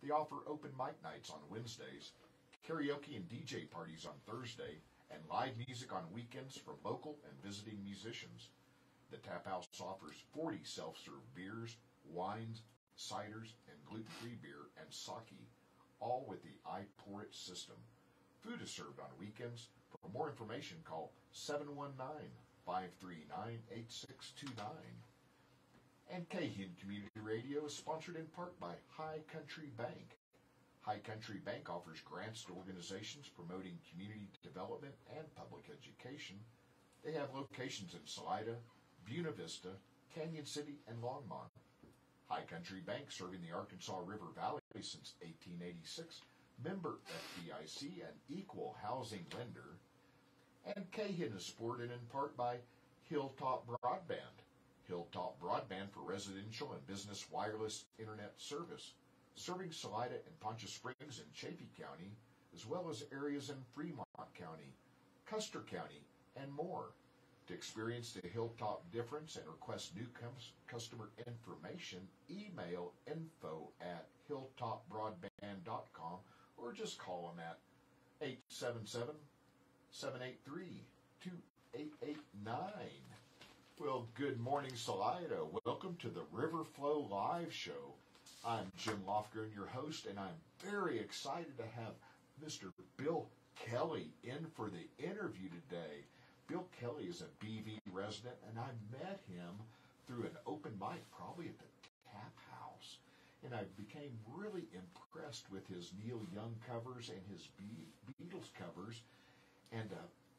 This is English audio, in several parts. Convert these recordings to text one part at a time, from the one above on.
They offer open mic nights on Wednesdays, karaoke and DJ parties on Thursday, and live music on weekends from local and visiting musicians. The Tap House offers 40 self-serve beers, wines, ciders, and gluten-free beer and sake, all with the I Pour It system. Food is served on weekends. For more information, call 719-539-8629. And kHEN Community Radio is sponsored in part by High Country Bank. High Country Bank offers grants to organizations promoting community development and public education. They have locations in Salida, Buena Vista, Canyon City, and Longmont. High Country Bank, serving the Arkansas River Valley since 1886, member FDIC and equal housing lender. And kHEN is supported in part by Hilltop Broadband. Hilltop Broadband for residential and business wireless internet service, serving Salida and Poncha Springs in Chaffee County, as well as areas in Fremont County, Custer County, and more. To experience the Hilltop difference and request new customer information, email info@hilltopbroadband.com or just call them at 877-783-2889. Well, good morning, Salida. Welcome to the River Flow Live Show. I'm Jim Lofgren, your host, and I'm very excited to have Mr. Bill Kelly in for the interview today. Bill Kelly is a BV resident, and I met him through an open mic, probably at the Tap House. And I became really impressed with his Neil Young covers and his Beatles covers. And,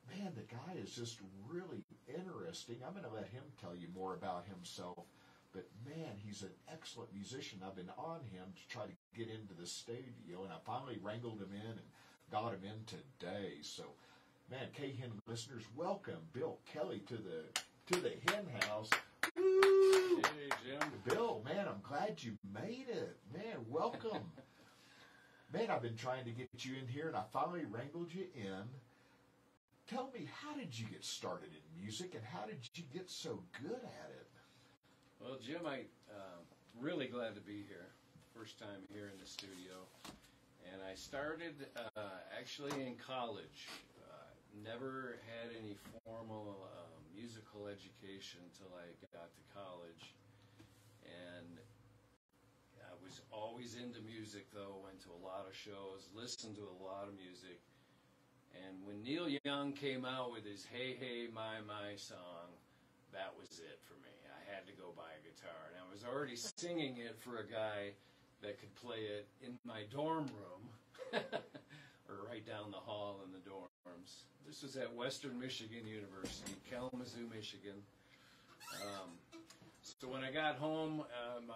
man, the guy is just really interesting. I'm going to let him tell you more about himself. But, man, he's an excellent musician. I've been on him to try to get into the studio, and I finally wrangled him in and got him in today. So, man, kHEN listeners, welcome Bill Kelly to the Hen House. Woo! Hey, Jim. Bill, man, I'm glad you made it. Man, welcome. Man, I've been trying to get you in here, and I finally wrangled you in. Tell me, how did you get started in music, and how did you get so good at it? Well, Jim, I'm really glad to be here. First time here in the studio. And I started actually in college. Never had any formal musical education until I got to college. And I was always into music, though. Went to a lot of shows, listened to a lot of music. And when Neil Young came out with his Hey, Hey, My song, that was it for me. I had to go buy a guitar. And I was already singing it for a guy that could play it in my dorm room, or right down the hall in the dorms. This was at Western Michigan University, Kalamazoo, Michigan. So when I got home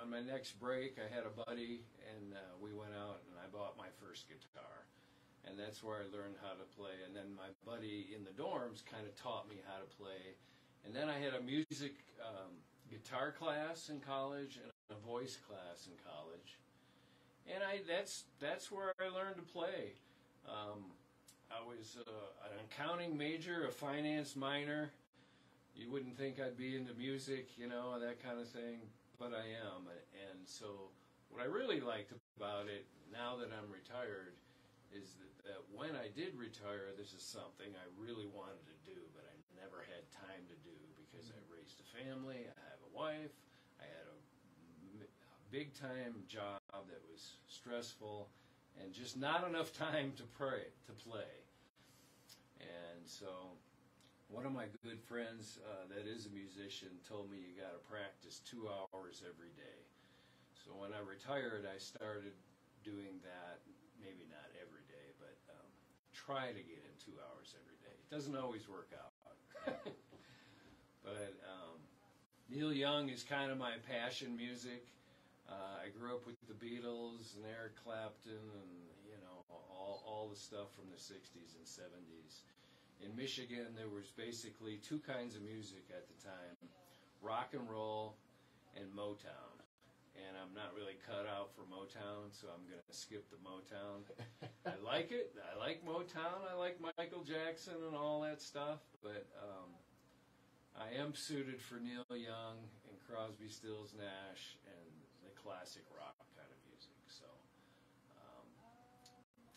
on my next break, I had a buddy, and we went out, and I bought my first guitar. And that's where I learned how to play. And then my buddy in the dorms kind of taught me how to play. And then I had a music guitar class in college and a voice class in college. And that's where I learned to play. I was an accounting major, a finance minor. You wouldn't think I'd be into music, that kind of thing, but I am. And so what I really liked about it, now that I'm retired, is that when I did retire, this is something I really wanted to do, but I never had time to do because I raised a family, I have a wife, I had a big-time job that was stressful, and just not enough time to play. And so one of my good friends that is a musician told me you got to practice 2 hours every day. So when I retired, I started doing that. Maybe not every day, but try to get in 2 hours every day. It doesn't always work out. But Neil Young is kind of my passion music. I grew up with the Beatles and Eric Clapton and, all the stuff from the 60s and 70s. In Michigan, there was basically two kinds of music at the time, rock and roll and Motown. And I'm not really cut out for Motown, so I'm going to skip the Motown. I like it. I like Motown. I like Michael Jackson and all that stuff. But I am suited for Neil Young and Crosby, Stills, Nash, and the classic rock kind of music. So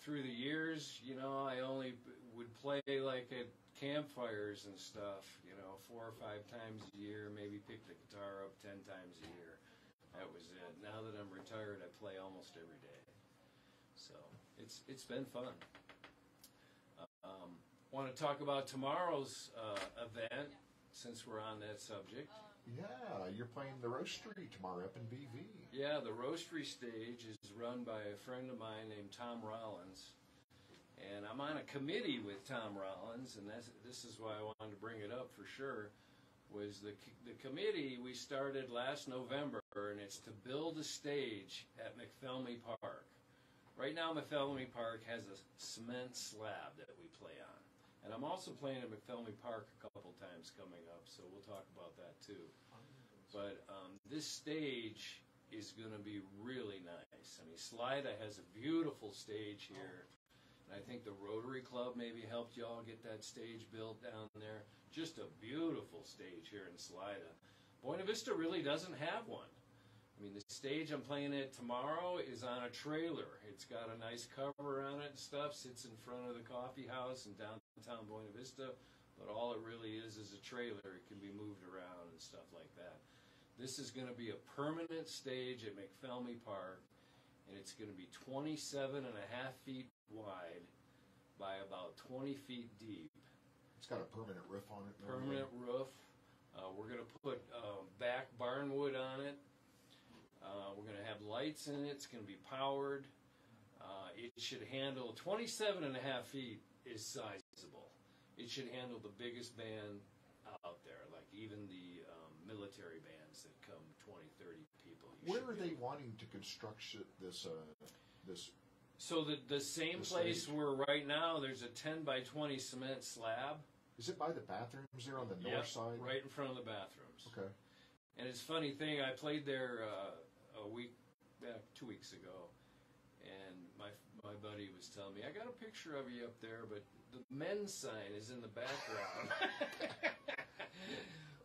through the years, you know, I only would play like at campfires and stuff, you know, 4 or 5 times a year, maybe pick the guitar up 10 times a year. That was it. Now that I'm retired, I play almost every day. So it's been fun. Want to talk about tomorrow's event, since we're on that subject. Yeah, you're playing the Roastery tomorrow up in BV. Yeah, the Roastery stage is run by a friend of mine named Tom Rollins. And I'm on a committee with Tom Rollins, and this is why I wanted to bring it up for sure, was the committee we started last November, and it's to build a stage at McPhelmy Park. Right now, McPhelmy Park has a cement slab that we play on. And I'm also playing at McPhelmy Park a couple times coming up, so we'll talk about that too. But this stage is going to be really nice. I mean, Slida has a beautiful stage here. And I think the Rotary Club maybe helped y'all get that stage built down there. Just a beautiful stage here in Slida. Buena Vista really doesn't have one. I mean, the stage I'm playing at tomorrow is on a trailer. It's got a nice cover on it and stuff, sits in front of the coffee house in downtown Buena Vista, but all it really is a trailer. It can be moved around and stuff like that. This is going to be a permanent stage at McPhelmy Park, and it's going to be 27.5 feet wide by about 20 feet deep. It's got a permanent roof on it. Permanent roof. We're going to put back barnwood on it. We're going to have lights in it. It's going to be powered. It should handle 27.5 feet is sizable. It should handle the biggest band out there, like even the military bands that come 20, 30 people. Where are they wanting to construct this? So the same place stage? where right now there's a 10 by 20 cement slab. Is it by the bathrooms there on the north side? Right in front of the bathrooms. Okay. And it's a funny thing, I played there 2 weeks ago, and my buddy was telling me, I got a picture of you up there, but the men's sign is in the background.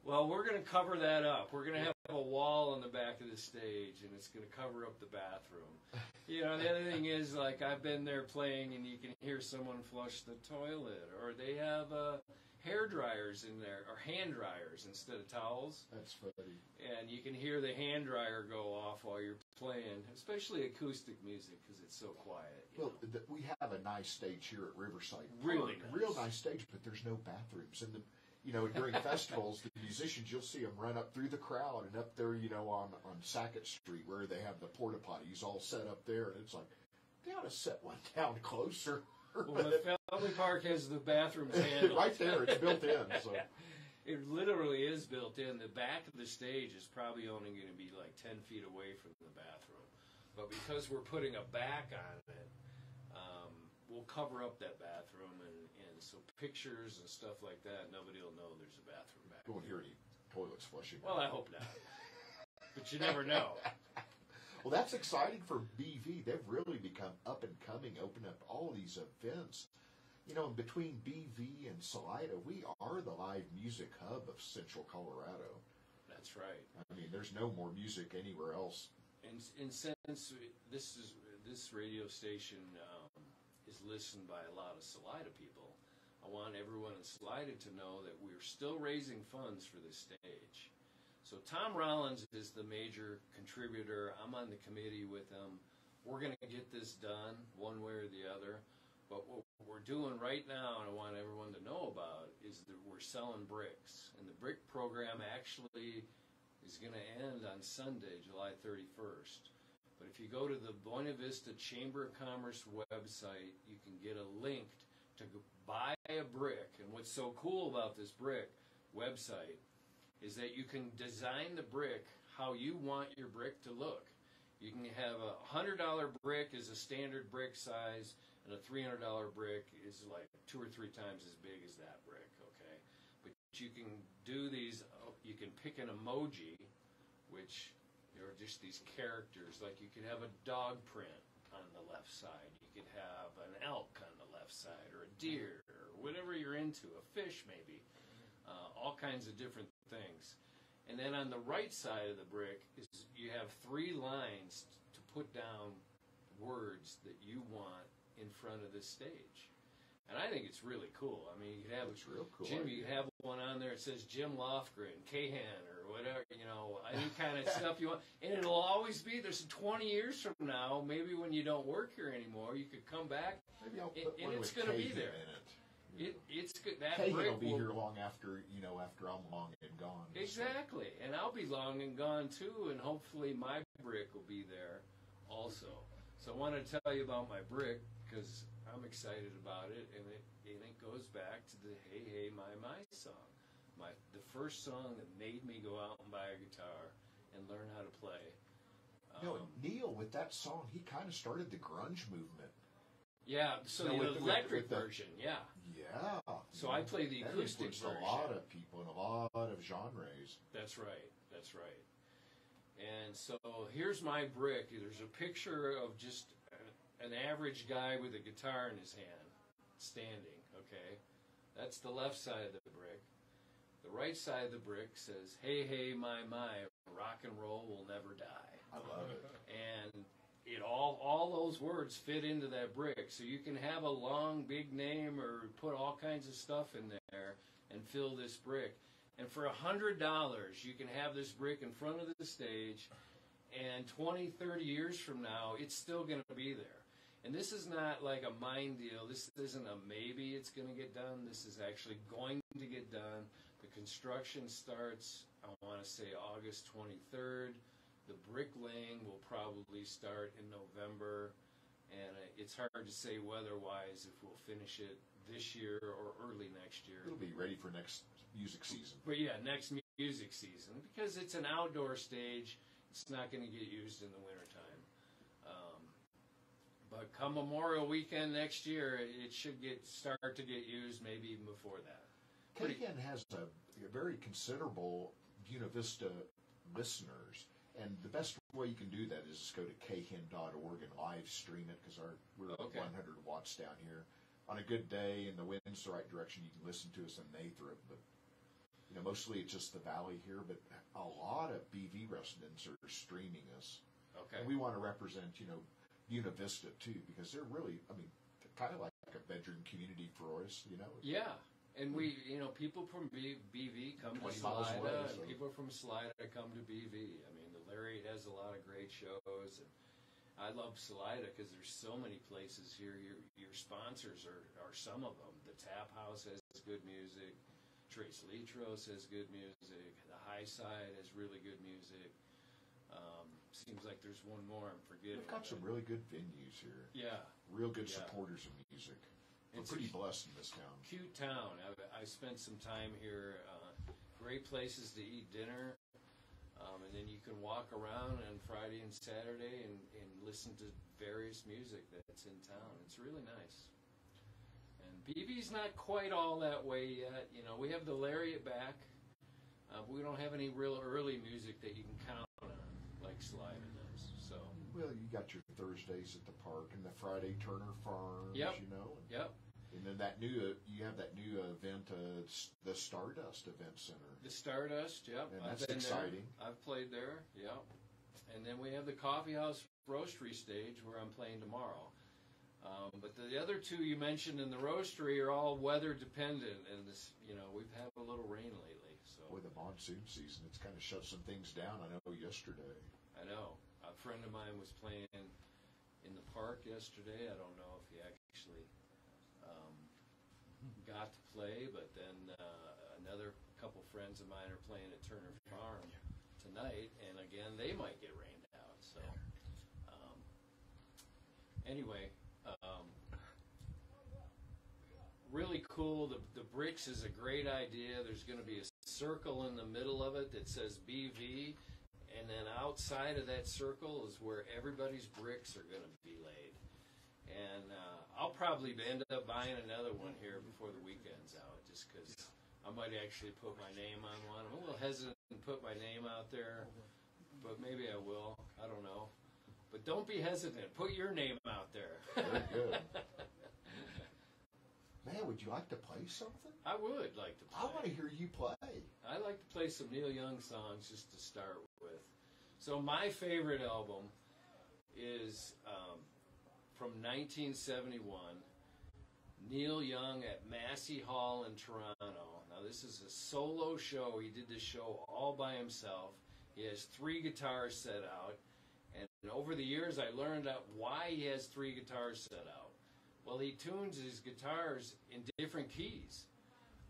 Well, we're going to cover that up. We're going to have a wall on the back of the stage, and it's going to cover up the bathroom. You know, the other thing is, like, I've been there playing, and you can hear someone flush the toilet, or they have hair dryers in there, or hand dryers instead of towels. That's funny. And you can hear the hand dryer go off while you're playing, especially acoustic music because it's so quiet. Well, we have a nice stage here at Riverside Park. Really nice. Real nice stage, but there's no bathrooms. And during festivals, the musicians, you'll see them run up through the crowd and up there, on Sackett Street where they have the porta potties all set up there. And it's like, they ought to set one down closer. Well, McPhelmy Park has the bathrooms handled. Right there, it's built in. So. It literally is built in. The back of the stage is probably only going to be like 10 feet away from the bathroom. But because we're putting a back on it, we'll cover up that bathroom. And so pictures and stuff like that, nobody will know there's a bathroom back You won't hear any toilets flushing. Well, I hope not. But you never know. Well, that's exciting for BV. They've really become up and coming, opened up all these events. In between BV and Salida, we are the live music hub of Central Colorado. That's right. I mean, there's no more music anywhere else. And since this radio station is listened by a lot of Salida people, I want everyone in Salida to know that we're still raising funds for this stage. So Tom Rollins is the major contributor. I'm on the committee with him. We're going to get this done one way or the other. But what we're doing right now, and I want everyone to know about, is that we're selling bricks. And the brick program actually is going to end on Sunday, July 31st. But if you go to the Buena Vista Chamber of Commerce website, you can get a link to buy a brick. And what's so cool about this brick website is that you can design the brick how you want your brick to look. You can have a $100 brick is a standard brick size, and a $300 brick is like 2 or 3 times as big as that brick, okay? But you can do these, you can pick an emoji, which are just these characters. Like you could have a dog print on the left side. You could have an elk on the left side, or a deer, or whatever you're into, a fish maybe. All kinds of different things. And then on the right side of the brick is you have 3 lines to put down words that you want in front of this stage. And I think it's really cool. I mean, you could have, It's real cool. Jim, you could have one on there that says Jim Lofgren, kHEN, or whatever, you know, any kind of stuff you want. And it'll always be, there's 20 years from now, maybe when you don't work here anymore, you could come back, Maybe I'll put and one it's with going to be kHEN there. in it. It's good. That kHEN brick will be here long after, after I'm long and gone. Exactly. And I'll be long and gone too, and hopefully my brick will be there also. So I want to tell you about my brick because I'm excited about it, and it goes back to the Hey Hey My My song. The first song that made me go out and buy a guitar and learn how to play. Neil, with that song, he kind of started the grunge movement. Yeah, so the electric version, yeah. Yeah. So I play the acoustic influenced version. a lot of people in a lot of genres. That's right. That's right. And so here's my brick. There's a picture of just an average guy with a guitar in his hand, standing, okay? That's the left side of the brick. The right side of the brick says, Hey, hey, my, rock and roll will never die. I love it. And it all those words fit into that brick. So you can have a long, big name or put all kinds of stuff in there and fill this brick. And for $100, you can have this brick in front of the stage, and 20, 30 years from now, it's still going to be there. And this is not like a mind deal. This isn't a maybe it's going to get done. This is actually going to get done. The construction starts, I want to say, August 23rd. The bricklaying will probably start in November. And it's hard to say weather-wise if we'll finish it this year or early next year. It'll be ready for next music season. But yeah, next music season. Because it's an outdoor stage, it's not going to get used in the wintertime. But come Memorial Weekend next year, it should start to get used maybe even before that. kHEN has a very considerable Buena Vista listeners. And the best way you can do that is just go to khen.org and live stream it because we're 100 watts down here. On a good day and the wind's the right direction, you can listen to us in Nathrop. But mostly it's just the valley here. But a lot of BV residents are streaming us. Okay. And we want to represent Buena Vista too because they're really kind of like a bedroom community for us. Yeah. And we, people from BV come to 20 miles Salida, away, and so. people from Salida come to BV. I mean, the Larry has a lot of great shows, and I love Salida because there's so many places here. Your sponsors are some of them. The Tap House has good music. Trace Litros has good music. The High Side has really good music. Seems like there's one more I'm forgetting. We've got some really good venues here. Yeah. Real good supporters of music. We're pretty blessed in this town. Cute town. I spent some time here. Great places to eat dinner. And then you can walk around on Friday and Saturday and listen to various music that's in town. It's really nice. And BV's not quite all that way yet. We have the Lariat back. But we don't have any real early music that you can count on like Salida does. So. Well, you got your Thursdays at the park and the Friday Turner Farms, Yep. And then you have that new event, the Stardust Event Center. The Stardust, yep. And that's exciting. I've played there, yep. And then we have the Coffee House Roastery stage where I'm playing tomorrow. But the other two you mentioned in the Roastery are all weather dependent, and this, we've had a little rain lately. So. Boy, the monsoon season, it's kind of shut some things down. I know yesterday. I know. A friend of mine was playing in the park yesterday. I don't know if he actually got to play, but then another couple friends of mine are playing at Turner Farm tonight, and again, they might get rained out. So, anyway, really cool. The bricks is a great idea. There's going to be a circle in the middle of it that says BV. And then outside of that circle is where everybody's bricks are going to be laid. And I'll probably end up buying another one here before the weekend's out, just because I might actually put my name on one. I'm a little hesitant to put my name out there, but maybe I will. I don't know. But don't be hesitant. Put your name out there. Very good. Man, would you like to play something? I would like to play. I want to hear you play. I like to play some Neil Young songs just to start with. So my favorite album is from 1971. Neil Young at Massey Hall in Toronto. Now, this is a solo show. He did this show all by himself. He has 3 guitars set out. And over the years, I learned out why he has 3 guitars set out. Well, he tunes his guitars in different keys.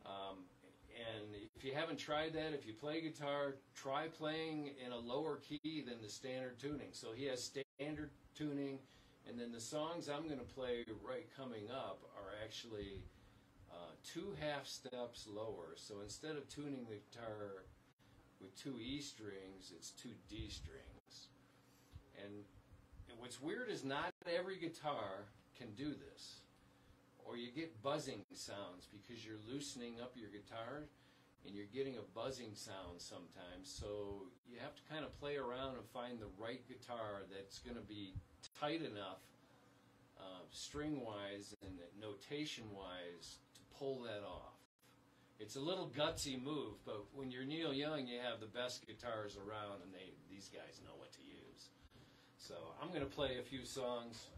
And if you haven't tried that, if you play guitar, try playing in a lower key than the standard tuning. So he has standard tuning, and then the songs I'm going to play right coming up are actually 2 half steps lower. So instead of tuning the guitar with 2 E strings, it's 2 D strings. And what's weird is not every guitar can do this. Or you get buzzing sounds because you're loosening up your guitar and you're getting a buzzing sound sometimes. So you have to kind of play around and find the right guitar that's going to be tight enough string-wise and notation-wise to pull that off. It's a little gutsy move, but when you're Neil Young, you have the best guitars around, and these guys know what to use. So I'm going to play a few songs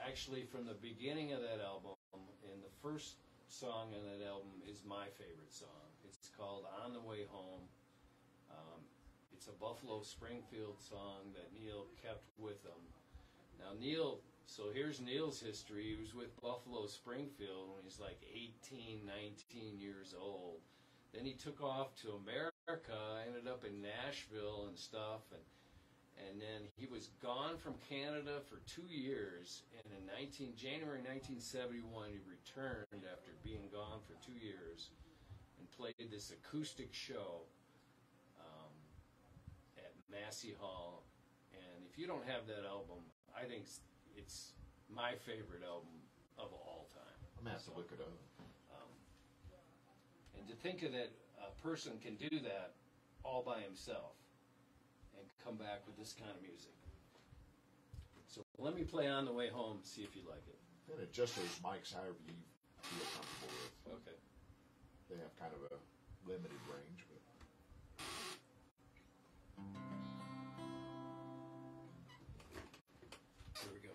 actually from the beginning of that album, and the first song on that album is my favorite song. It's called On the Way Home. It's a Buffalo Springfield song that Neil kept with him. Now so here's Neil's history. He was with Buffalo Springfield when he's like 18, 19 years old. Then he took off to America, ended up in Nashville and stuff, and then he was gone from Canada for 2 years, and in January 1971, he returned after being gone for 2 years and played this acoustic show at Massey Hall. And if you don't have that album, I think it's my favorite album of all time. I'm going to have to look it up. And to think of that a person can do that all by himself and come back with this kind of music. So let me play On the Way Home, see if you like it. And adjust those mics however you feel comfortable with. Okay. They have kind of a limited range, but... Here we go.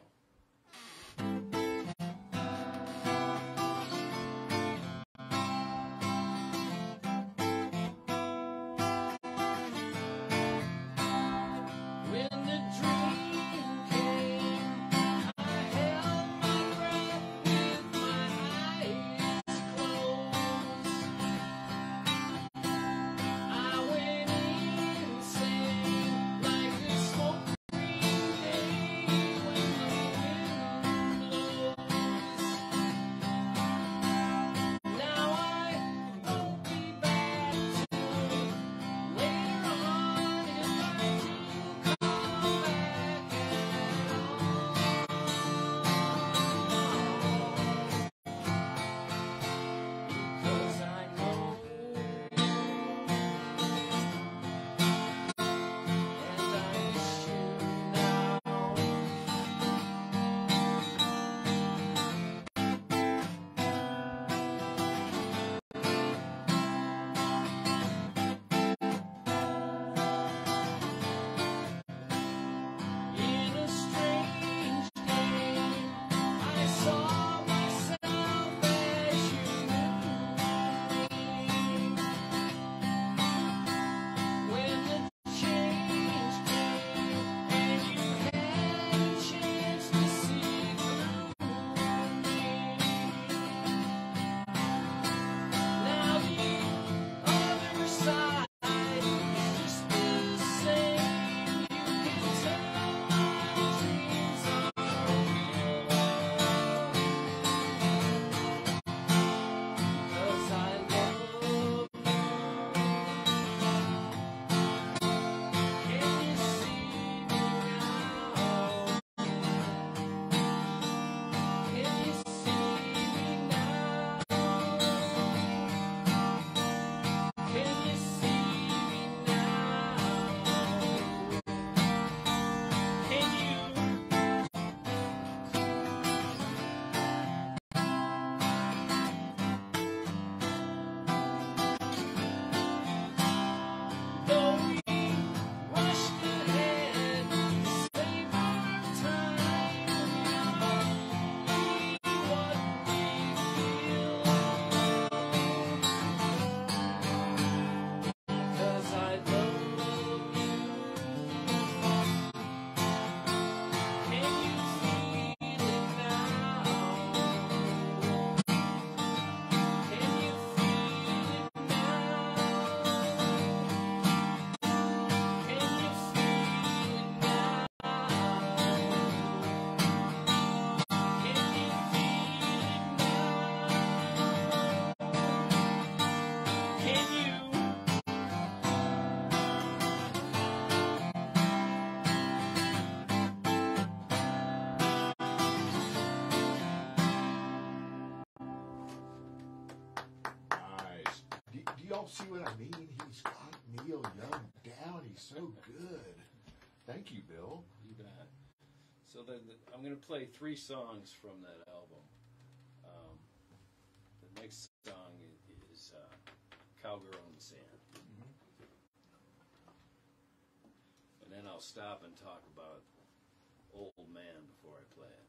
see what I mean? He's got Neil Young down. He's so good. Thank you, Bill. You bet. So I'm going to play 3 songs from that album. The next song is Cowgirl in the Sand. And then I'll stop and talk about Old Man before I play it.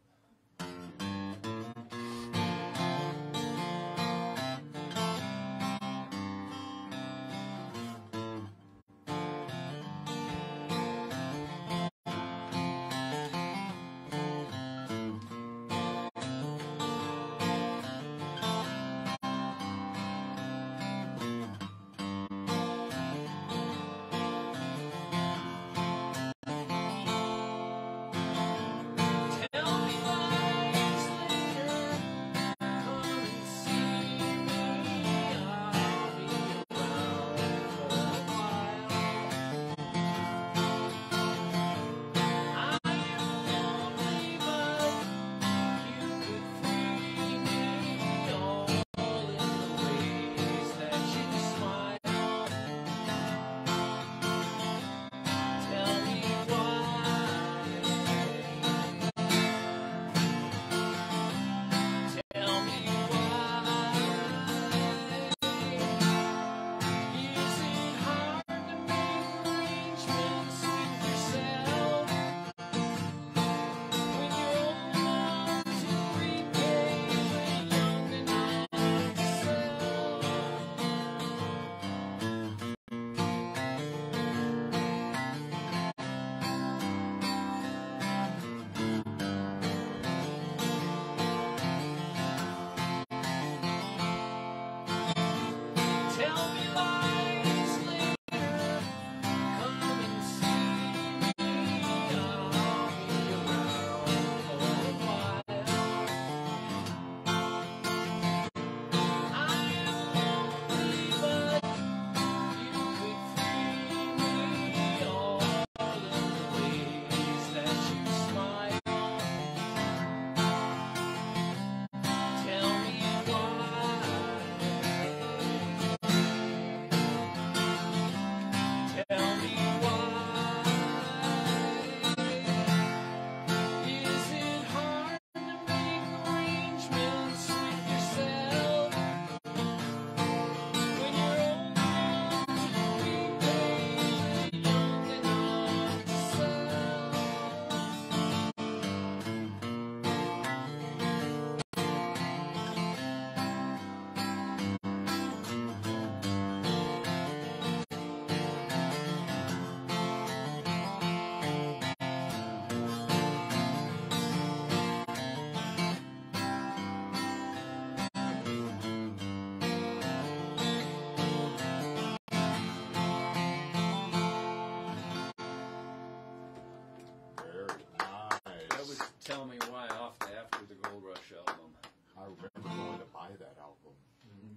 Tell Me Why off after the Gold Rush album. I remember going to buy that album.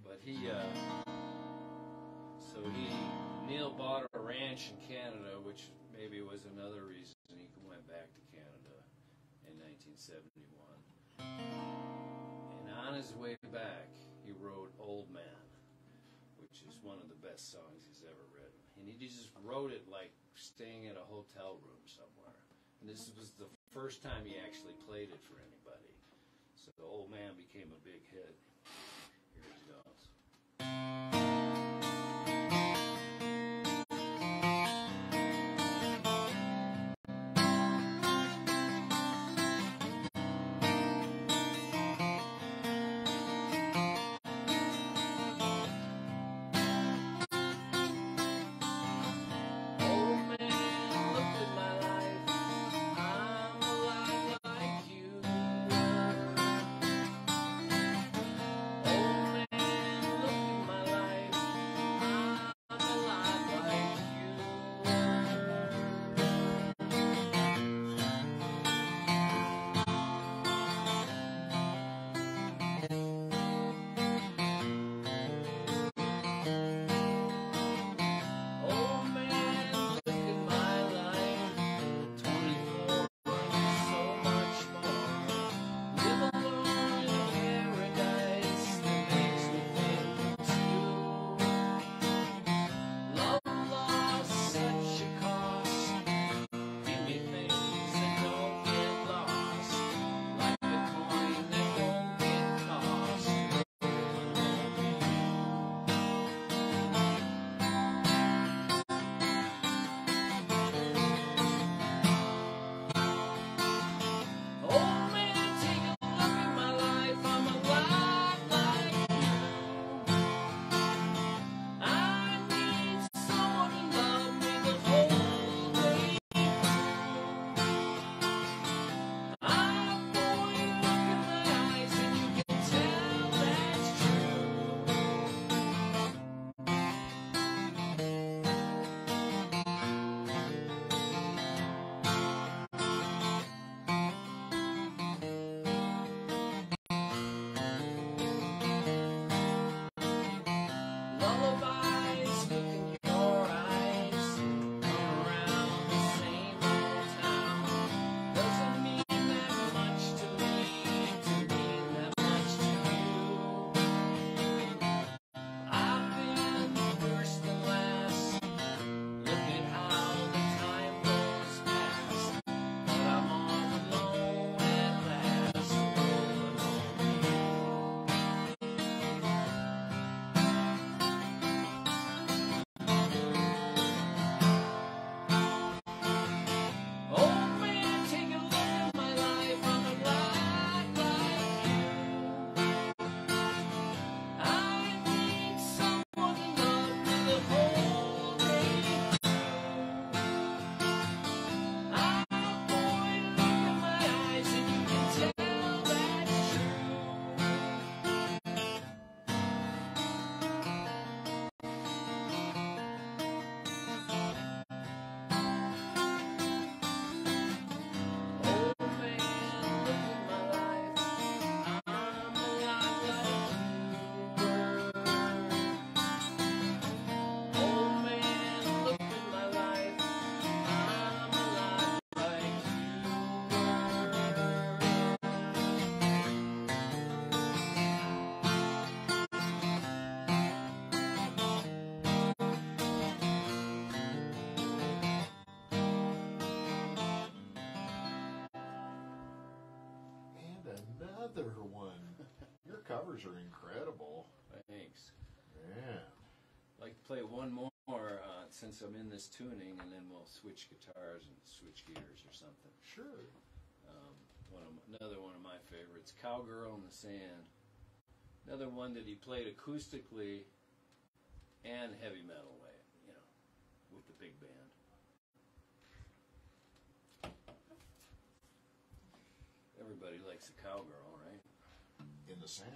But Neil bought a ranch in Canada, which maybe was another reason he went back to Canada in 1971. And on his way back, he wrote Old Man, which is one of the best songs he's ever written. And he just wrote it like staying at a hotel room somewhere. And this was the first time he actually played it for anybody. So the Old Man became a big hit. Here it goes. another one. Your covers are incredible. Thanks. Man. I'd like to play one more since I'm in this tuning, and then we'll switch guitars and switch gears or something. Sure. Another one of my favorites, Cowgirl in the Sand. Another one that he played acoustically and heavy metal way, with the big band. Everybody likes a cowgirl, right? In the sand.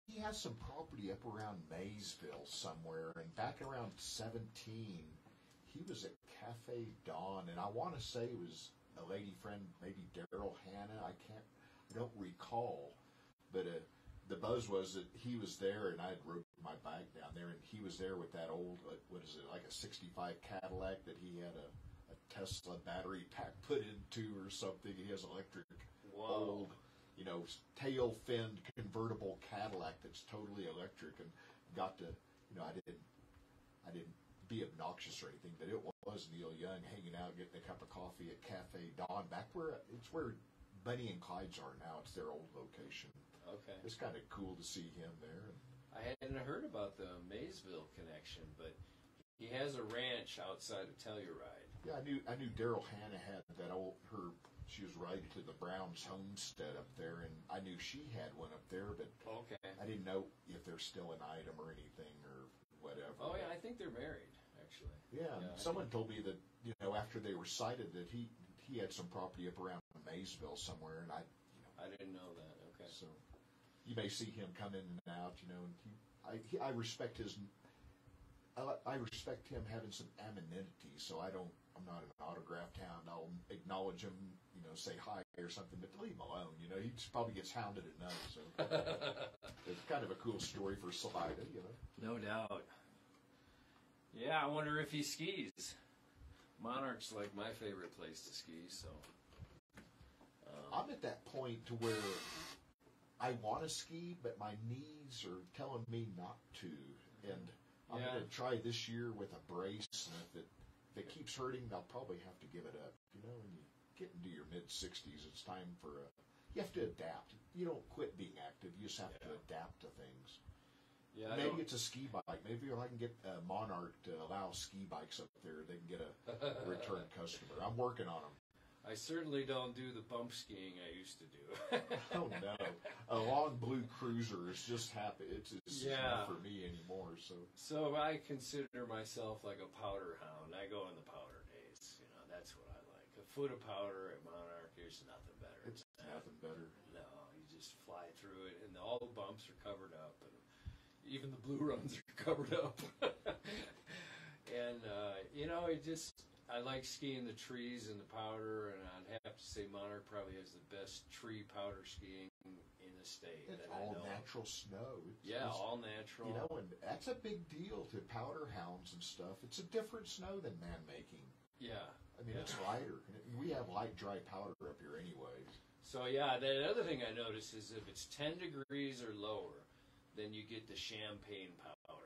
He has some property up around Maysville somewhere, and back around 17, he was at Cafe Dawn, and I want to say it was a lady friend, maybe Daryl Hannah. I don't recall, but the buzz was that he was there, and I had rode my bike down there, and he was there with that old, what is it, like a '65 Cadillac that he had a Tesla battery pack put into or something. He has electric, Whoa. old, tail finned convertible Cadillac that's totally electric, and got to, I didn't be obnoxious or anything, but it was Neil Young hanging out getting a cup of coffee at Cafe Dawn, back where it's where Bunny and Clyde's are now. It's their old location. Okay. It's kind of cool to see him there. I hadn't heard about the Maysville connection, but he has a ranch outside of Telluride. Yeah, I knew Daryl Hannah had that she was riding to the Browns homestead up there, and I knew she had one up there, but Okay. I didn't know if they're still an item or anything or whatever. Oh yeah, I think they're married actually. Yeah, someone told me that after they were sighted that he had some property up around Maysville somewhere, and I didn't know that. Okay. So you may see him come in and out, and I respect his. I respect him having some anonymity, so I'm not an autograph hound. I'll acknowledge him, say hi or something, but leave him alone. He probably gets hounded enough. So it's kind of a cool story for Salida, No doubt. Yeah, I wonder if he skis. Monarch's like my favorite place to ski, so. I'm at that point to where I want to ski, but my knees are telling me not to, and I'm going to try this year with a brace, and if it keeps hurting, I'll probably have to give it up. When you get into your mid-60s, it's time for you have to adapt. You don't quit being active. You just have to adapt to things. Yeah, maybe it's a ski bike. Maybe if I can get Monarch to allow ski bikes up there, they can get a return customer. I'm working on them. I certainly don't do the bump skiing I used to do. Oh no, a long blue cruiser is just happy. It's not for me anymore. So I consider myself like a powder hound. I go in the powder days. That's what I like. A foot of powder at Monarch. There's nothing better. It's nothing better. No, you just fly through it, and all the bumps are covered up, and even the blue runs are covered up. And I like skiing the trees and the powder, and I'd have to say Monarch probably has the best tree powder skiing in the state. It's all natural snow. It's all natural. And that's a big deal to powder hounds and stuff. It's a different snow than man-making. Yeah. I mean, it's lighter. We have light, dry powder up here anyways. So, the other thing I notice is if it's 10 degrees or lower, then you get the champagne powder.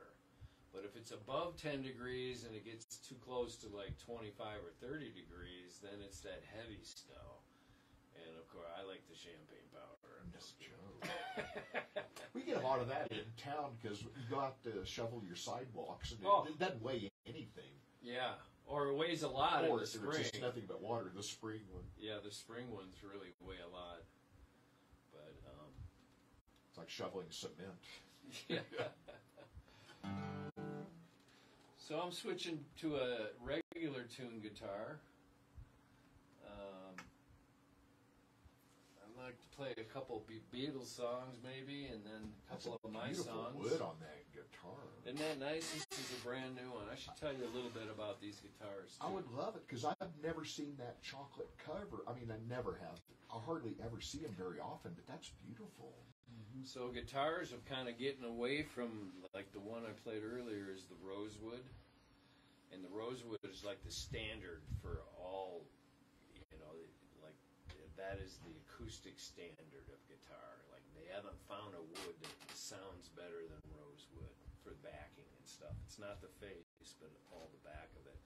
But if it's above 10 degrees and it gets too close to like 25 or 30 degrees, then it's that heavy snow. And of course, I like the champagne powder. No joke. We get a lot of that in town because you go out to shovel your sidewalks and it doesn't weigh anything. Yeah, or it weighs a lot in the spring. Or it's just nothing but water. The spring one. Yeah, the spring ones really weigh a lot. But it's like shoveling cement. Yeah. So I'm switching to a regular tune guitar. I'd like to play a couple Beatles songs maybe, and then a couple of my songs. Wood on that guitar. Isn't that nice? This is a brand new one. I should tell you a little bit about these guitars, too. I would love it, because I've never seen that chocolate cover. I mean, I never have. I hardly ever see them very often, but that's beautiful. So guitars are kind of getting away from, like the one I played earlier is the Rosewood. And the Rosewood is like the standard for all, like that is the acoustic standard of guitar. Like they haven't found a wood that sounds better than rosewood for backing and stuff. It's not the face, but all the back of it.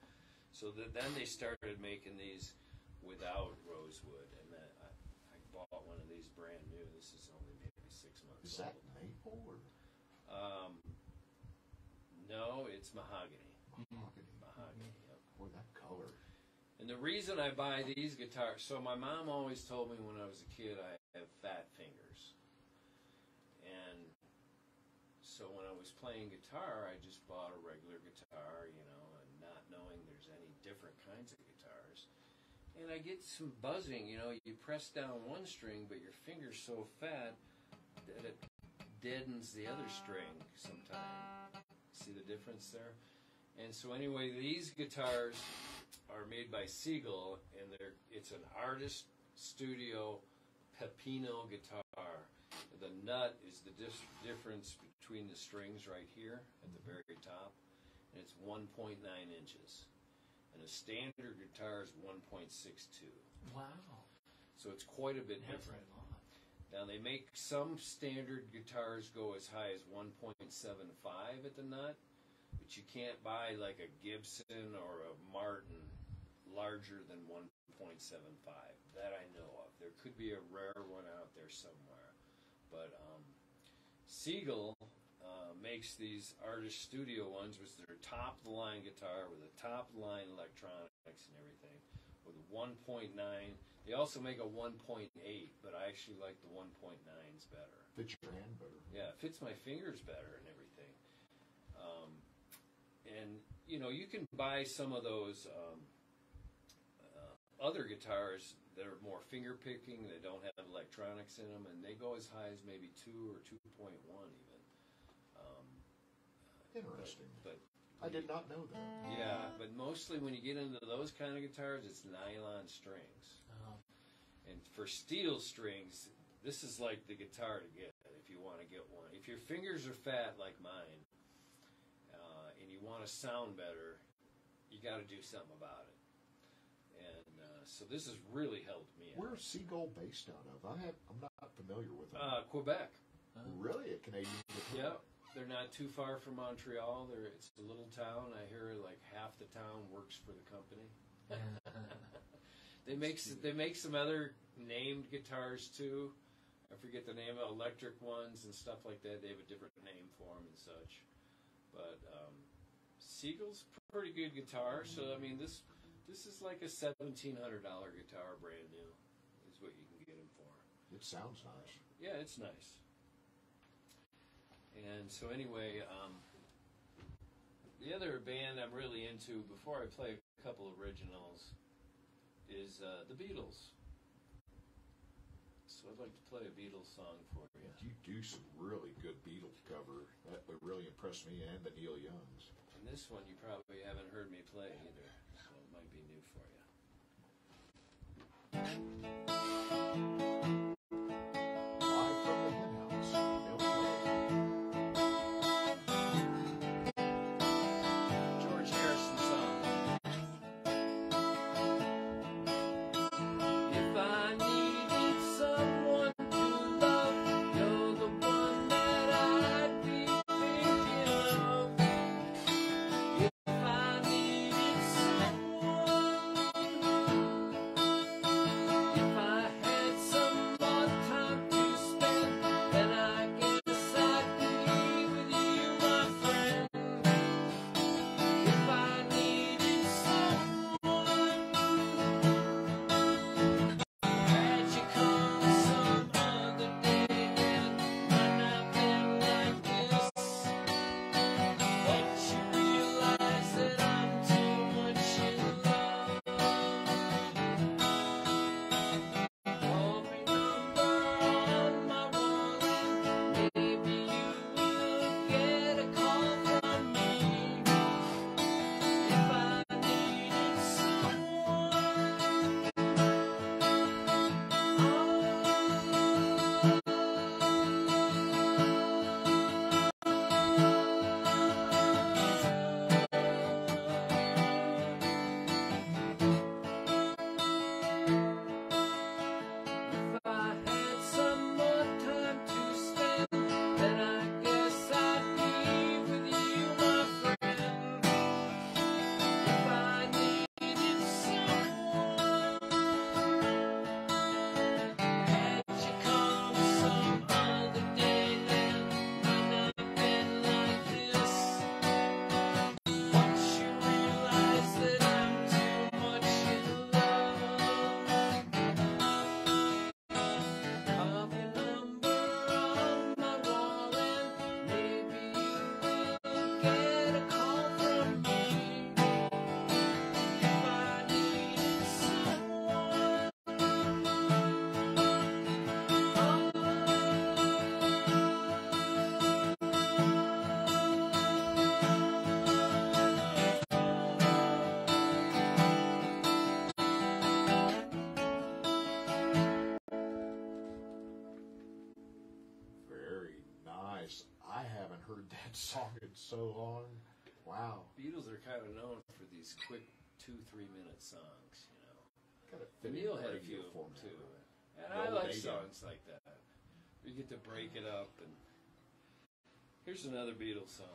So then they started making these without rosewood, and I bought one of these brand new. This is only maybe 6 months old. Is that maple or? No, it's mahogany. Mahogany, yep. Boy, that color. And the reason I buy these guitars, so my mom always told me when I was a kid I have fat fingers. And so when I was playing guitar, I just bought a regular guitar, and not knowing there's any different kinds of guitars. And I get some buzzing, you press down one string, but your finger's so fat that it deadens the other string sometimes. See the difference there? And so anyway, these guitars are made by Siegel, and it's an artist studio Pepino guitar. The nut is the difference between the strings right here at the very top, and it's 1.9 inches. and a standard guitar is 1.62. Wow. So it's quite a bit That's different. a lot. Now they make some standard guitars go as high as 1.75 at the nut, but you can't buy like a Gibson or a Martin larger than 1.75. That I know of. There could be a rare one out there somewhere, but Siegel makes these artist studio ones, which are top-of-the-line guitar with a top-of-the-line electronics and everything, with a 1.9. They also make a 1.8, but I actually like the 1.9s better. Fits your hand better. Yeah, it fits my fingers better and everything. And, you know, you can buy some of those other guitars that are more finger-picking, they don't have electronics in them, and they go as high as maybe 2 or 2.1 even. Interesting. But I did not know that. yeah, but mostly when you get into those kind of guitars, it's nylon strings. Oh. And for steel strings, this is like the guitar to get if you want to get one. If your fingers are fat like mine, and you want to sound better, you got to do something about it. And so this has really helped me out. Where's Seagull based out of? I'm not familiar with them. Quebec. Really? A Canadian guitar? Yeah. They're not too far from Montreal. It's a little town. I hear like half the town works for the company. They make some other named guitars too. I forget the name of electric ones and stuff like that. They have a different name for them and such. But Siegel's pretty good guitar. So I mean, this is like a $1,700 guitar, brand new, is what you can get them for. It sounds nice. Yeah, it's nice. And so anyway, the other band I'm really into, before I play a couple originals, is the Beatles. So I'd like to play a Beatles song for you. You do some really good Beatles cover. That would really impress me and the Neil Youngs. And this one you probably haven't heard me play either, so it might be new for you. Live from the Hen House, Illinois. George Harrison song. If I needed someone to love, you're the one that I'd be thinking of. If I needed someone, if I had some more time to spend, then I guess I'd be with you, my friend. If I needed someone, had you come some other day, then might not been like this. But you realize that I'm too much in love. Call me number on my wall, and maybe you will get a call from me. If I needed If I had some more time to spend, then I guess I'd be with you, my friend. If I needed someone, had you come some other day, then might not been like this. But you realize that I'm too much in love. Call me number on my wall, and maybe you will get a call from me. If I needed someone, Very nice. I haven't heard that song in so long. Wow. Beatles are kind of known for these quick 2-3 minute songs, you know. Got a And fitting Neil had a radio few of them format, too. right? And I Roll like it songs like that. You get to break it up. And here's another Beatles song.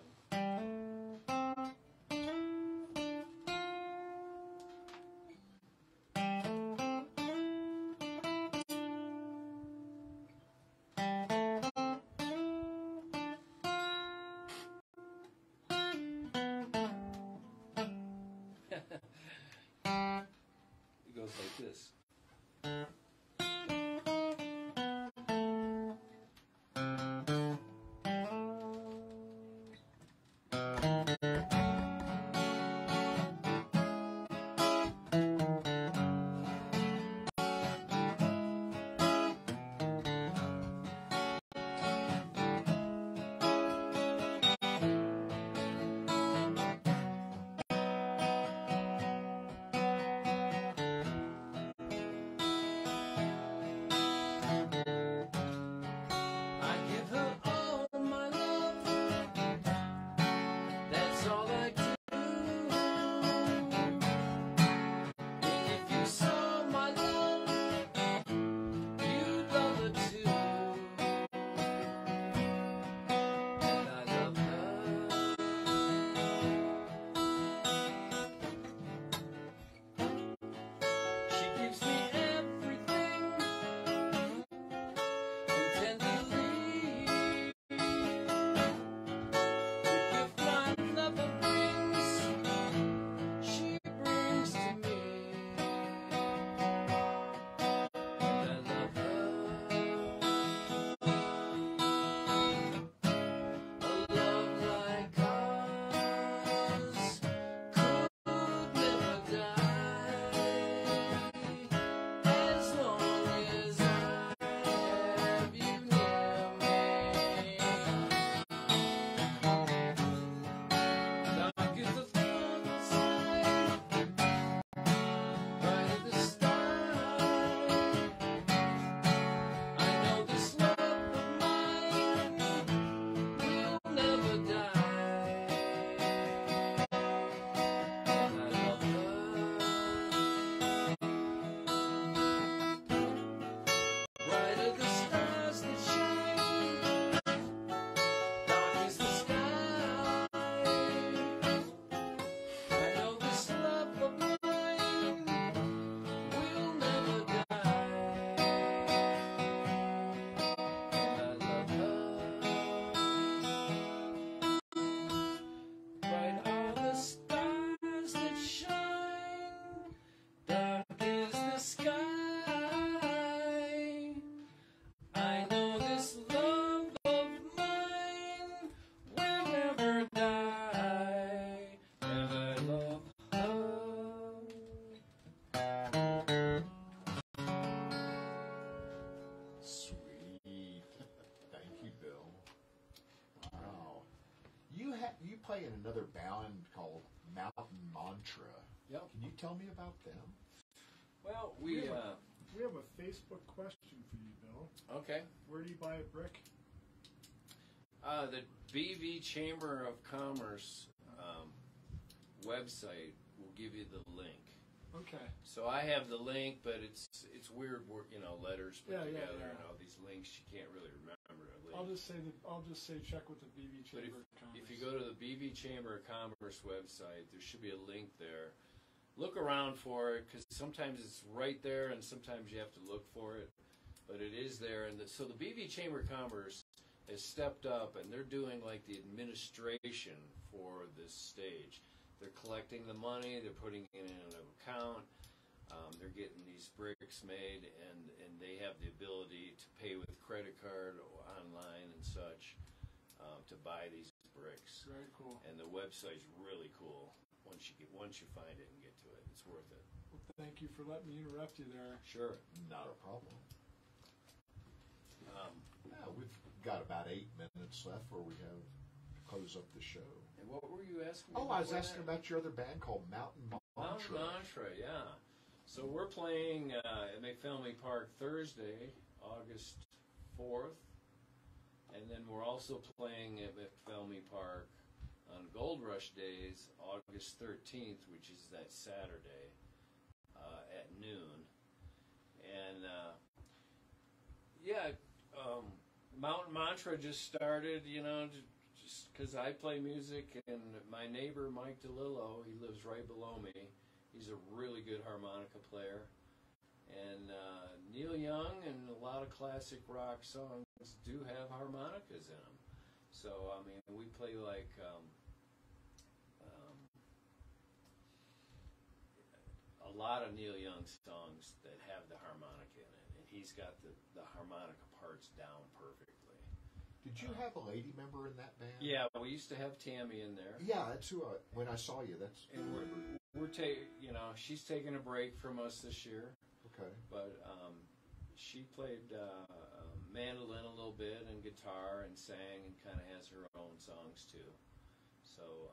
It goes like this. You play in another band called Mountain Mantra. Yep. Can you tell me about them? Well, we have a Facebook question for you, Bill. Okay. Where do you buy a brick? The BV Chamber of Commerce website will give you the link. Okay. So I have the link, but it's weird, letters put together yeah. and all these links you can't really remember. I'll just say check with the BV Chamber of Commerce. If you go to the BV Chamber of Commerce website, there should be a link there. Look around for it, because sometimes it's right there and sometimes you have to look for it, but it is there. And so the BV Chamber of Commerce has stepped up, and they're doing like the administration for this stage. They're collecting the money, they're putting it in an account, they're getting these bricks made, and they have the ability to pay with credit card or online and such to buy these bricks. Very cool. And the website's really cool. Once you find it and get to it, it's worth it. Well, thank you for letting me interrupt you there. Sure. Not a problem. We've got about 8 minutes left where we have to close up the show. And what were you asking me? Oh, I was asking about your other band called Mountain Mantra. Mountain Mantra, yeah. So we're playing at McPhilmy Park Thursday, August 4th. And then we're also playing at McPhilmy Park on Gold Rush days, August 13th, which is that Saturday, at noon. And Mountain Mantra just started, just because I play music, and my neighbor Mike DeLillo, he lives right below me. He's a really good harmonica player. And Neil Young and a lot of classic rock songs do have harmonicas in them. So, I mean, we play like a lot of Neil Young songs that have the harmonica in it. And he's got the harmonica parts down perfectly. Did you have a lady member in that band? Yeah, we used to have Tammy in there. Yeah, that's who when I saw you, that's and we're she's taking a break from us this year. Okay. But she played mandolin a little bit and guitar and sang and kind of has her own songs too. So,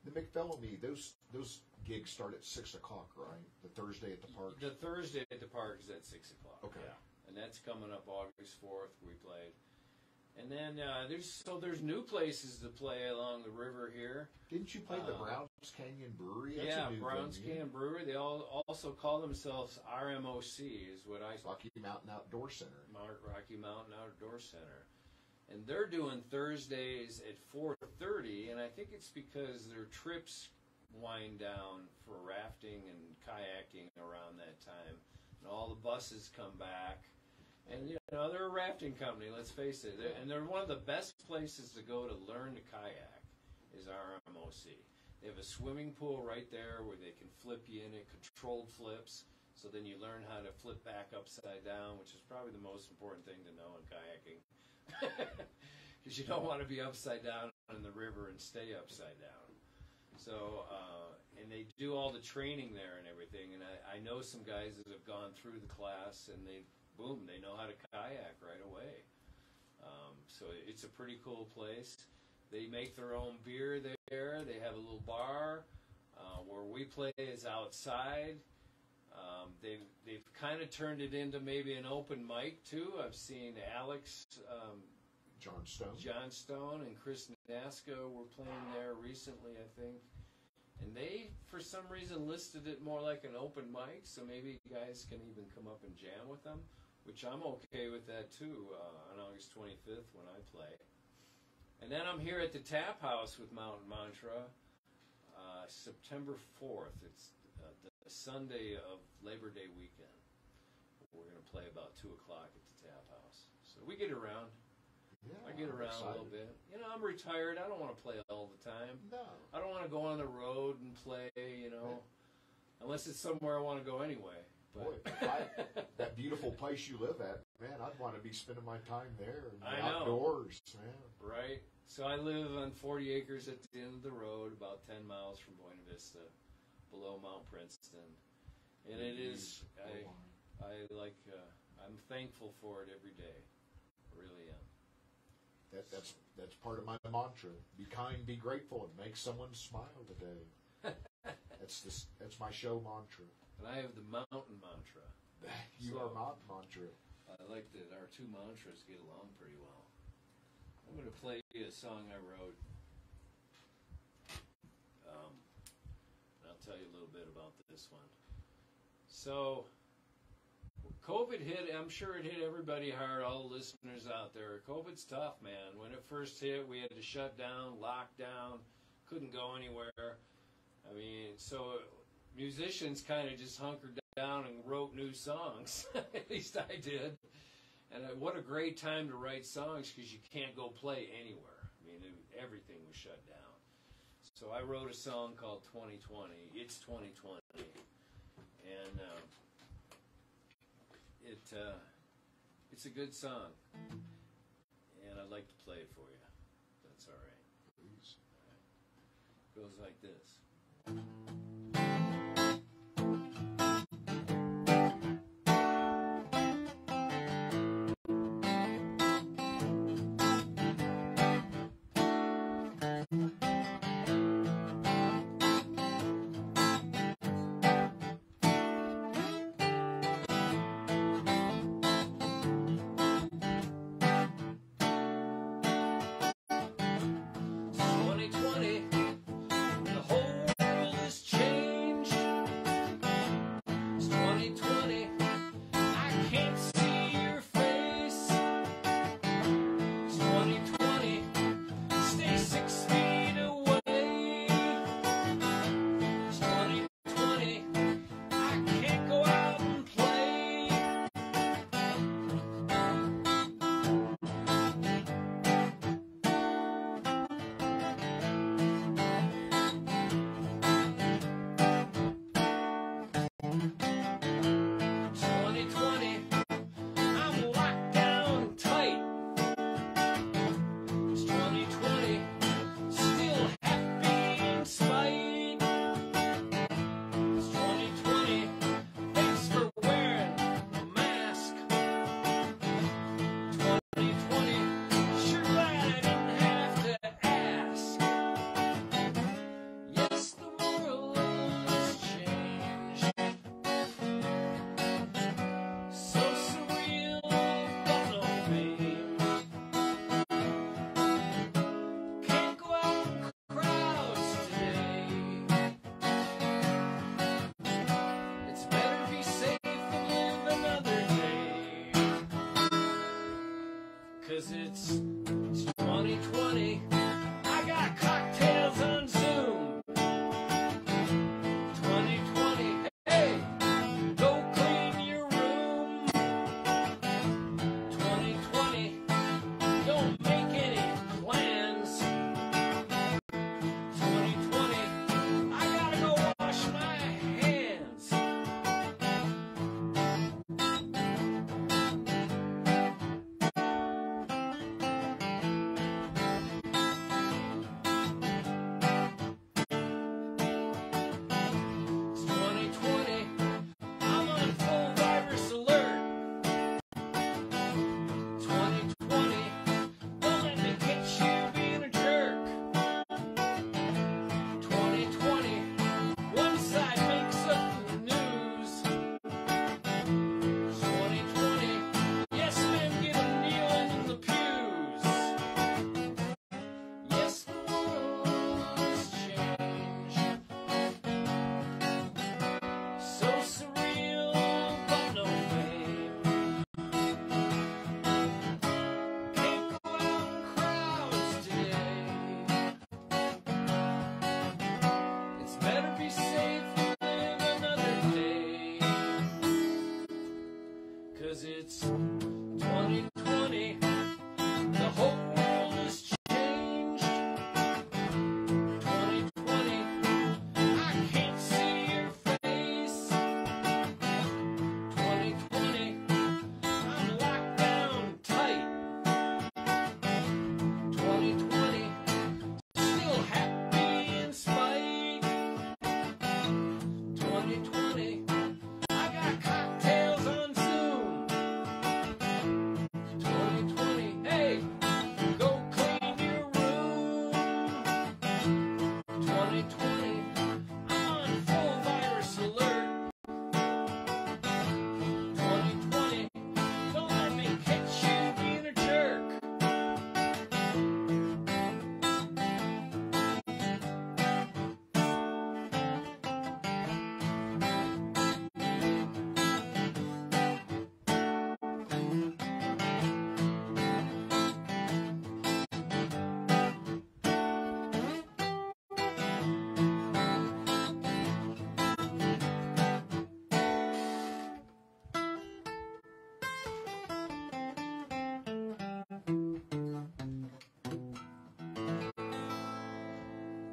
the McPhillamy, those gigs start at 6 o'clock, right? The Thursday at the park. The Thursday at the park is at 6 o'clock. Okay. Yeah. And that's coming up August 4th. We played. And then there's new places to play along the river here. Didn't you play the Browns Canyon Brewery? That's yeah, a new Browns venue. Canyon Brewery. They all also call themselves RMOC, is what I Rocky Mountain Outdoor Center. Rocky Mountain Outdoor Center. And they're doing Thursdays at 4:30, and I think it's because their trips wind down for rafting and kayaking around that time. And all the buses come back. And, they're a rafting company, let's face it. And they're one of the best places to go to learn to kayak is RMOC. They have a swimming pool right there where they can flip you in it, controlled flips. So then you learn how to flip back upside down, which is probably the most important thing to know in kayaking. Because you don't want to be upside down in the river and stay upside down. So, and they do all the training there and everything. And I know some guys that have gone through the class and they know how to kayak right away. So it's a pretty cool place. They make their own beer there. They have a little bar. Where we play is outside. They've kind of turned it into maybe an open mic too. I've seen Alex John Stone and Chris Nasca were playing there recently, I think. And they, for some reason, listed it more like an open mic, so maybe you guys can even come up and jam with them, which I'm okay with that too, on August 25th when I play. And then I'm here at the Tap House with Mountain Mantra, September 4th. It's the Sunday of Labor Day weekend. We're going to play about 2 o'clock at the Tap House. So we get around. Yeah, I get around a little bit. I'm retired. I don't want to play all the time. No. I don't want to go on the road and play, unless it's somewhere I want to go anyway. But Boy, that beautiful place you live at, man, I'd want to be spending my time there in the I know. outdoors, man. Right. So I live on 40 acres at the end of the road, about 10 miles from Buena Vista, below Mount Princeton. And it is, I'm thankful for it every day. I really am. That's part of my mantra. Be kind, be grateful, and make someone smile today. That's my show mantra. And I have the mountain mantra. You are mountain mantra. I like that our two mantras get along pretty well. I'm going to play you a song I wrote. I'll tell you a little bit about this one. So, COVID hit, I'm sure it hit everybody hard, all the listeners out there. COVID's tough, man. When it first hit, we had to shut down, lock down, couldn't go anywhere. I mean, so musicians kind of just hunkered down and wrote new songs. At least I did. And what a great time to write songs because you can't go play anywhere. I mean, everything was shut down. So I wrote a song called 2020. It's 2020. And it's a good song. And I'd like to play it for you. That's all right. Please. All right. Goes like this. 2020, I'm locked down tight. It's 2020, still happy in spite. It's 2020, thanks for wearing a mask. 2020, sure glad I didn't have to ask. Yes, the world has changed. So surreal, but no fame. Can't go out in crowds today. It's better be safe than live another day. 'Cause it's 2020. I got cocktails on Zoom. 2020, hey, go clean your room. 2020, don't make any plans. 2020, I gotta go wash my hands. It's 2020, I'm on full virus alert. 2020, don't let me catch you being a jerk. 2020, one side makes up the news. 2020, yes men get 'em kneeling in the pews. Yes, the world has changed. So surreal, but no fame. Can't go out in crowds today. It's better be safe than live another day. 'Cause it's 2020, the whole world has changed. 2020, I can't see your face. 2020, I'm locked down tight. 2020, still happy in spite. 2020, I got cocktails on Zoom. 2020, hey, go clean your room. 2020, I'm on full virus alert. 2020, don't let me catch you being a jerk.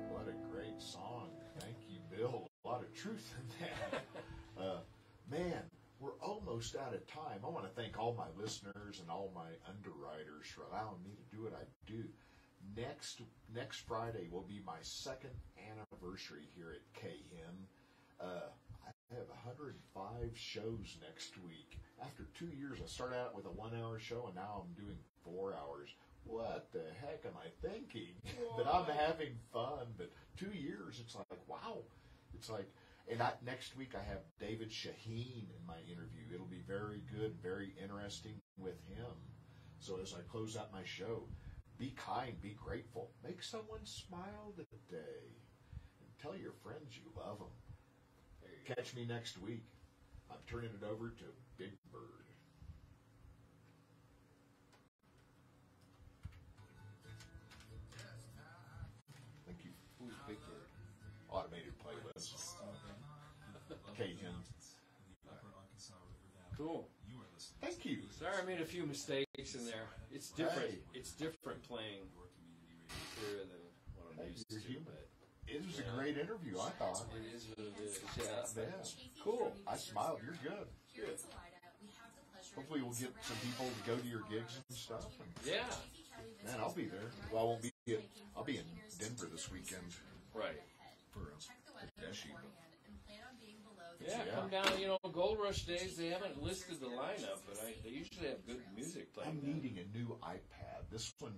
What a great song. Thank you, Bill. A lot of truth in that. Man, we're almost out of time. I want to thank all my listeners and all my underwriters for allowing me to do what I do. Next Friday will be my second anniversary here at kHEN. I have 105 shows next week. After 2 years, I started out with a 1-hour show, and now I'm doing 4 hours. What the heck am I thinking? But I'm having fun. But 2 years, it's like, wow. It's like, and next week I have David Shaheen in my interview. It'll be very good, very interesting with him. So as I close out my show, be kind, be grateful. Make someone smile today. And tell your friends you love them. Catch me next week. I'm turning it over to Big Bird. Thank you. Who's Big Bird? Automated playlist. kHEN. Cool. Thank you. Sorry, I made a few mistakes in there. It's different. Hey. It's different playing here than what I'm used You're to. human. But It was a great interview, I thought. It is what it is. Yeah. Yeah. Cool. I smiled. You're good. Good. Hopefully we'll get some people to go to your gigs and stuff. And, Yeah. man, I'll be there. Well, I won't be. I'll be in Denver this weekend Right. for a Deshi. Yeah, come down. You know, Gold Rush days. They haven't listed the lineup, but they usually have good music playing. I'm then. needing a new iPad. This one,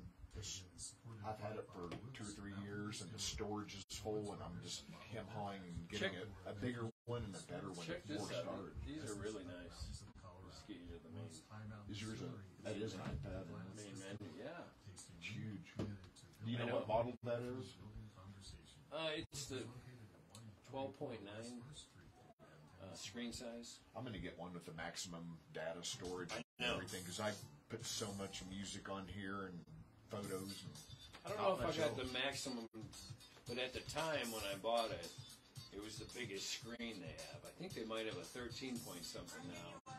I've had it for 2 or 3 years, and the storage is full, and I'm just hem-hawing and getting a bigger one and a better one. Check this more out. storage. These are really nice. Let's get you to the main Is yours that is an iPad? menu. Yeah. It's huge. Do you know what model that is? It's the 12.9 screen size. I'm going to get one with the maximum data storage and I know. everything, because I put so much music on here and photos. And I don't know if I got the maximum, but at the time when I bought it, it was the biggest screen they have. I think they might have a 13 point something now.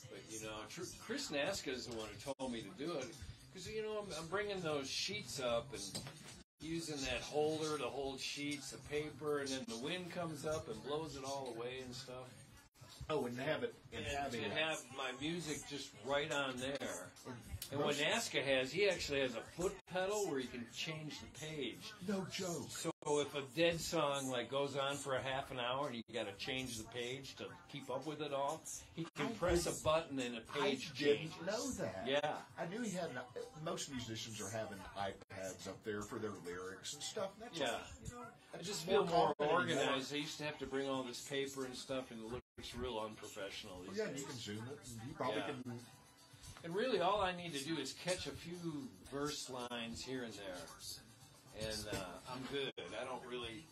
But, you know, Chris Naska is the one who told me to do it. Because, you know, I'm bringing those sheets up and using that holder to hold sheets of paper, and then the wind comes up and blows it all away and stuff. Oh, and have it And to have my music just right on there. And what Most- Nazca has, he actually has a foot pedal where you can change the page. no joke. So if a dead song like goes on for a half an hour and you got to change the page to keep up with it all, he can press a button and a page I didn't changes. know that. Yeah. I knew he had. Most musicians are having iPads up there for their lyrics and stuff. And that's Yeah. all, you know, I that's just feel more confident anymore. organized. I used to have to bring all this paper and stuff, and it looks real unprofessional Well, these yeah, and days. you can zoom it, and you probably Yeah. can. And really, all I need to do is catch a few verse lines here and there, and I'm good. I don't really